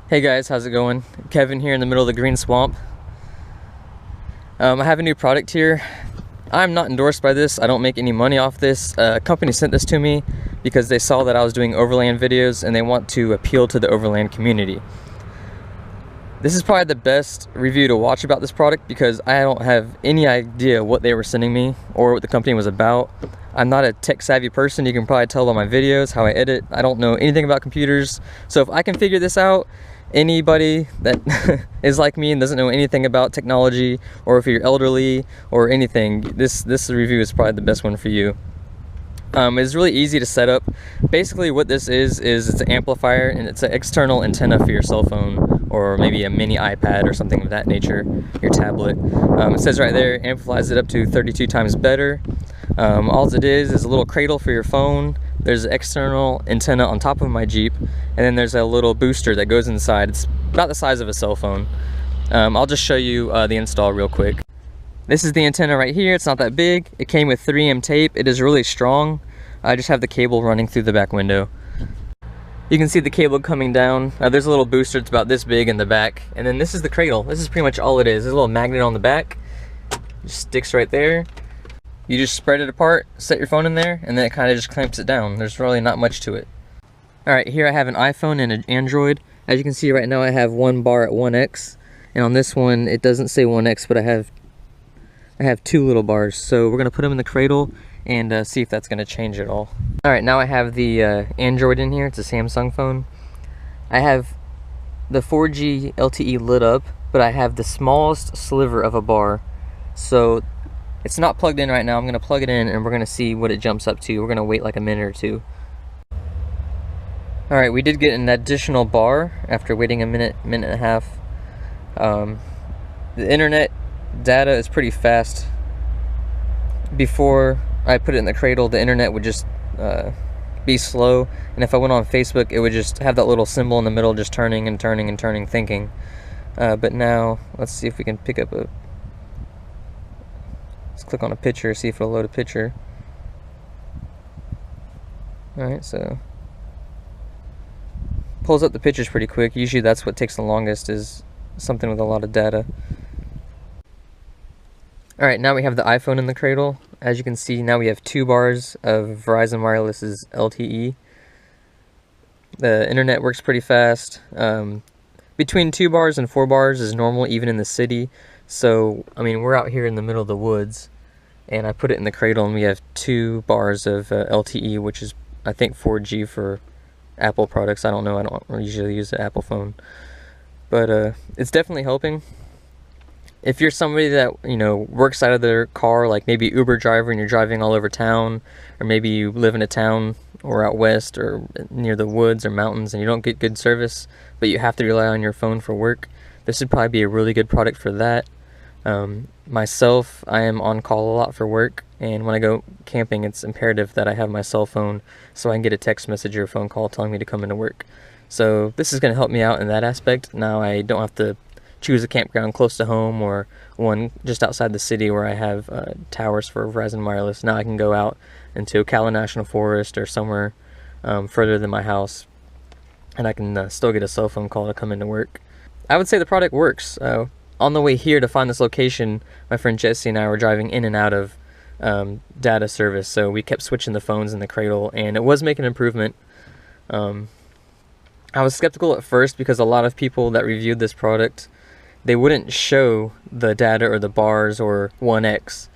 Hey guys, how's it going? Kevin here in the middle of the green swamp. I have a new product here. I'm not endorsed by this. I don't make any money off this. A company sent this to me because they saw that I was doing overland videos and they want to appeal to the overland community. This is probably the best review to watch about this product because I don't have any idea what they were sending me or what the company was about. I'm not a tech savvy person. You can probably tell by my videos, how I edit. I don't know anything about computers. So if I can figure this out, anybody that is like me and doesn't know anything about technology, or if you're elderly or anything, this review is probably the best one for you. It's really easy to set up. Basically what this is it's an amplifier and it's an external antenna for your cell phone or maybe a mini iPad or something of that nature, your tablet. It says right there, amplifies it up to 32 times better. All it is a little cradle for your phone. There's an external antenna on top of my Jeep, and then there's a little booster that goes inside. It's about the size of a cell phone. I'll just show you the install real quick. This is the antenna right here. It's not that big. It came with 3M tape. It is really strong. I just have the cable running through the back window. You can see the cable coming down. There's a little booster. It's about this big in the back. And then this is the cradle. This is pretty much all it is. There's a little magnet on the back. It just sticks right there. You just spread it apart, set your phone in there, and then it kind of just clamps it down. There's really not much to it. Alright, here I have an iPhone and an Android. As you can see right now I have one bar at 1x. And on this one it doesn't say 1x, but I have two little bars. So we're going to put them in the cradle and see if that's going to change at all. Alright, now I have the Android in here. It's a Samsung phone. I have the 4G LTE lit up, but I have the smallest sliver of a bar. So it's not plugged in right now. I'm going to plug it in and we're going to see what it jumps up to. We're going to wait like a minute or two. Alright, we did get an additional bar after waiting a minute and a half. The internet data is pretty fast. Before I put it in the cradle, the internet would just be slow, and if I went on Facebook it would just have that little symbol in the middle just turning and turning and turning, thinking. But now let's see if we can pick up a, let's click on a picture, see if it'll load a picture. Alright, so pulls up the pictures pretty quick. Usually that's what takes the longest, is something with a lot of data. Alright, now we have the iPhone in the cradle. As you can see, now we have 2 bars of Verizon Wireless's LTE. The internet works pretty fast. Between 2 bars and 4 bars is normal even in the city. So, I mean, we're out here in the middle of the woods, and I put it in the cradle and we have 2 bars of LTE, which is, I think, 4G for Apple products. I don't know, I don't usually use the Apple phone. But it's definitely helping. If you're somebody that, you know, works out of their car, like maybe Uber driver and you're driving all over town, or maybe you live in a town or out west or near the woods or mountains and you don't get good service, but you have to rely on your phone for work, this would probably be a really good product for that. Myself, I am on call a lot for work, and when I go camping it's imperative that I have my cell phone so I can get a text message or a phone call telling me to come into work. So this is going to help me out in that aspect. Now I don't have to choose a campground close to home or one just outside the city where I have towers for Verizon Wireless. Now I can go out into Ocala National Forest or somewhere further than my house, and I can still get a cell phone call to come into work. I would say the product works. On the way here to find this location, my friend Jesse and I were driving in and out of data service, so we kept switching the phones in the cradle, and it was making an improvement. I was skeptical at first because a lot of people that reviewed this product, they wouldn't show the data or the bars or 1x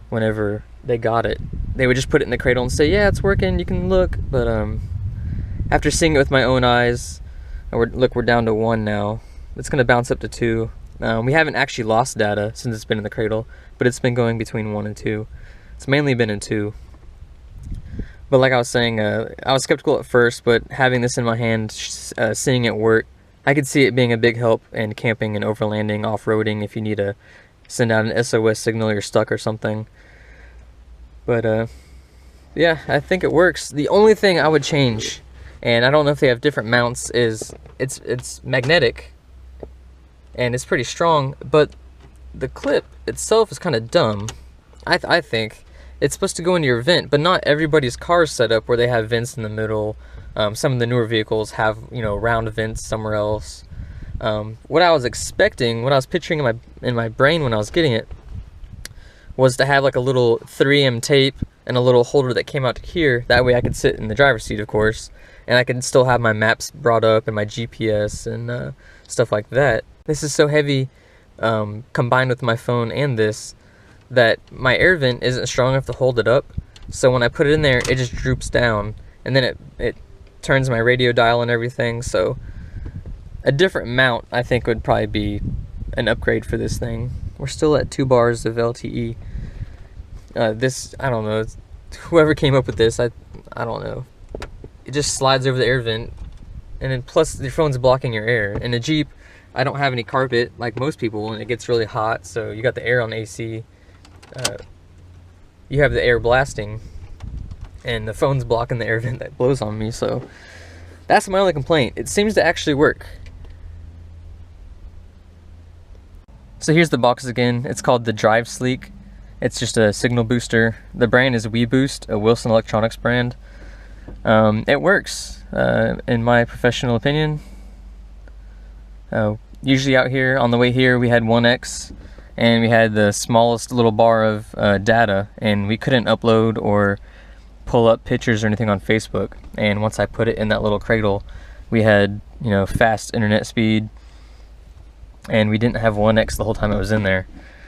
whenever they got it. They would just put it in the cradle and say, yeah, it's working, you can look. But after seeing it with my own eyes, look, we're down to 1 now. It's going to bounce up to 2. We haven't actually lost data since it's been in the cradle, but it's been going between 1 and 2. It's mainly been in 2. But like I was saying, I was skeptical at first, but having this in my hand, seeing it work, I could see it being a big help in camping and overlanding, off-roading, if you need to send out an SOS signal, you're stuck or something. But yeah, I think it works. The only thing I would change, and I don't know if they have different mounts, is it's magnetic and it's pretty strong, but the clip itself is kind of dumb. I think it's supposed to go into your vent, but not everybody's car is set up where they have vents in the middle. Some of the newer vehicles have, you know, round vents somewhere else. What I was expecting, what I was picturing in my brain when I was getting it, was to have like a little 3M tape and a little holder that came out to here. That way I could sit in the driver's seat, of course, and I could still have my maps brought up and my GPS and stuff like that. This is so heavy, combined with my phone and this, that my air vent isn't strong enough to hold it up. So when I put it in there, it just droops down, and then it turns my radio dial and everything. So a different mount, I think, would probably be an upgrade for this thing. We're still at 2 bars of LTE. This, I don't know, whoever came up with this, I don't know. It just slides over the air vent, and then plus your phone's blocking your air. In a Jeep, I don't have any carpet like most people, and it gets really hot, so you got the air on AC. You have the air blasting, and the phone's blocking the air vent that blows on me, so that's my only complaint. It seems to actually work. So here's the box again. It's called the Drive Sleek. It's just a signal booster. The brand is WeBoost, a Wilson Electronics brand. It works, in my professional opinion. Usually out here, on the way here, we had 1X, and we had the smallest little bar of data, and we couldn't upload or pull up pictures or anything on Facebook. And once I put it in that little cradle, we had, you know, fast internet speed, and we didn't have 1X the whole time it was in there.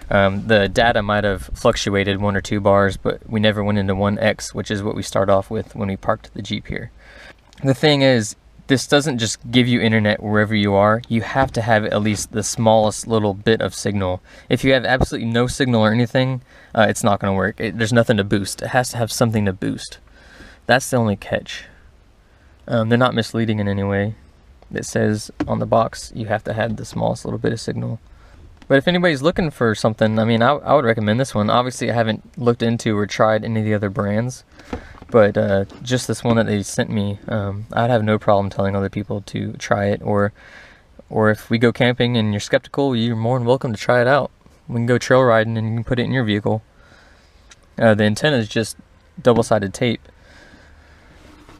The data might have fluctuated 1 or 2 bars, but we never went into 1X, which is what we start off with when we parked the Jeep here. The thing is, this doesn't just give you internet wherever you are. You have to have at least the smallest little bit of signal. If you have absolutely no signal or anything, it's not going to work. There's nothing to boost. It has to have something to boost. That's the only catch. They're not misleading in any way. It says on the box you have to have the smallest little bit of signal. But if anybody's looking for something, I mean, I would recommend this one. Obviously, I haven't looked into or tried any of the other brands, but just this one that they sent me, I'd have no problem telling other people to try it. Or if we go camping and you're skeptical, you're more than welcome to try it out. We can go trail riding and you can put it in your vehicle. The antenna is just double-sided tape.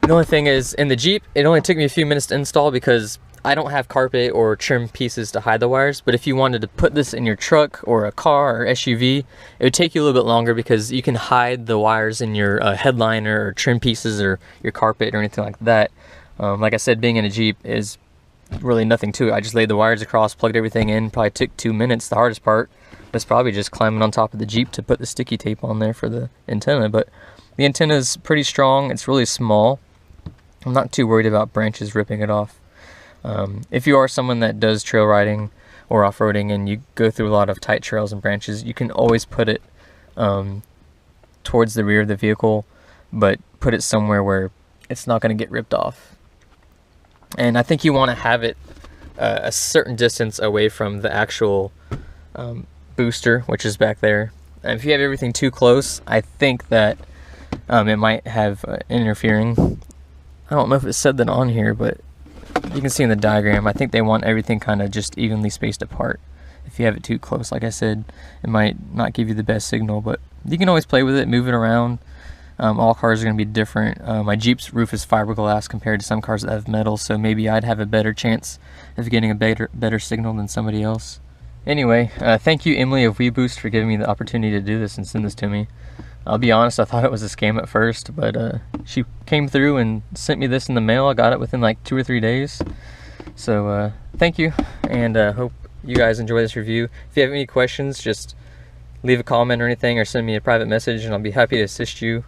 The only thing is, in the Jeep, it only took me a few minutes to install because I don't have carpet or trim pieces to hide the wires. But if you wanted to put this in your truck or a car or SUV, it would take you a little bit longer because you can hide the wires in your headliner or trim pieces or your carpet or anything like that. Like I said, being in a Jeep is really nothing to it. I just laid the wires across, plugged everything in, probably took 2 minutes. The hardest part was probably just climbing on top of the Jeep to put the sticky tape on there for the antenna. But the antenna is pretty strong. It's really small. I'm not too worried about branches ripping it off. If you are someone that does trail riding or off-roading and you go through a lot of tight trails and branches, you can always put it towards the rear of the vehicle, but put it somewhere where it's not going to get ripped off. And I think you want to have it a certain distance away from the actual booster, which is back there. And if you have everything too close, I think that it might have interfering. I don't know if it said that on here, but you can see in the diagram, I think they want everything kind of just evenly spaced apart. If you have it too close, like I said, it might not give you the best signal, but you can always play with it, move it around. All cars are going to be different. My Jeep's roof is fiberglass compared to some cars that have metal, so maybe I'd have a better chance of getting a better signal than somebody else. Anyway, thank you, Emily of WeBoost, for giving me the opportunity to do this and send this to me. I'll be honest, I thought it was a scam at first, but she came through and sent me this in the mail. I got it within like 2 or 3 days. So thank you, and hope you guys enjoy this review. If you have any questions, just leave a comment or anything, or send me a private message, and I'll be happy to assist you.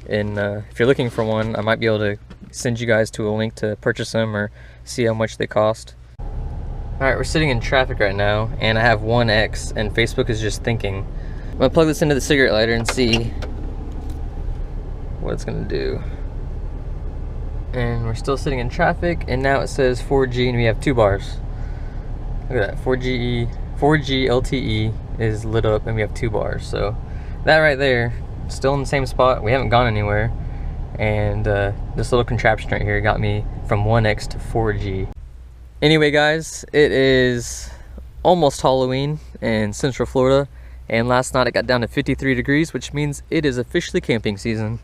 And if you're looking for one, I might be able to send you guys to a link to purchase them or see how much they cost. Alright, we're sitting in traffic right now, and I have 1X, and Facebook is just thinking. I'm gonna plug this into the cigarette lighter and see what it's gonna do. And we're still sitting in traffic, and now it says 4G and we have 2 bars. Look at that, 4G LTE is lit up and we have 2 bars. So that right there, still in the same spot, we haven't gone anywhere. And this little contraption right here got me from 1X to 4G. Anyway guys, it is almost Halloween in Central Florida. And last night it got down to 53 degrees, which means it is officially camping season.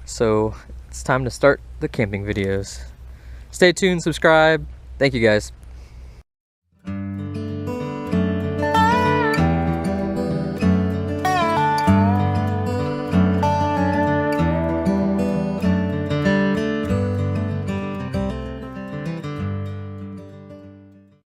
So it's time to start the camping videos. Stay tuned, subscribe. Thank you guys.